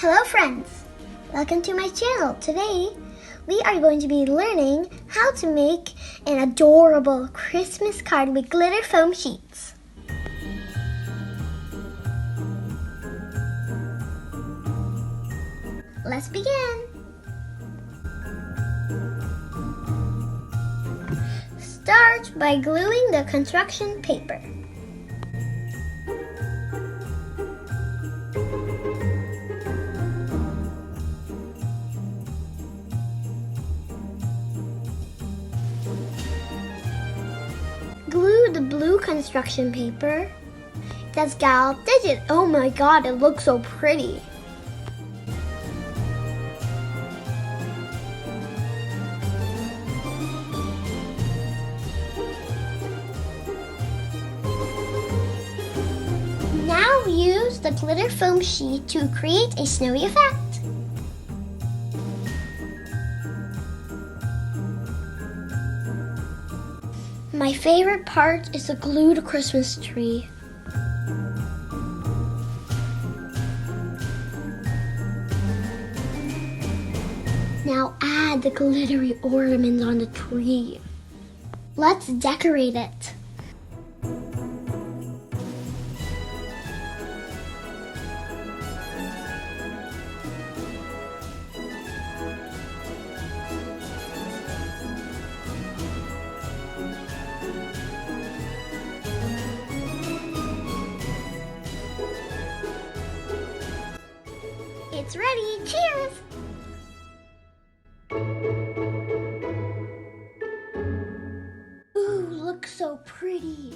Hello friends! Welcome to my channel. Today, we are going to be learning how to make an adorable Christmas card with glitter foam sheets. Let's begin! Start by gluing the construction paper. Glue the blue construction paper. That's scalloped digit. Oh my god, it looks so pretty. Now use the glitter foam sheet to create a snowy effect. My favorite part is the glued Christmas tree. Now add the glittery ornaments on the tree. Let's decorate it. It's ready! Cheers! Ooh, looks so pretty.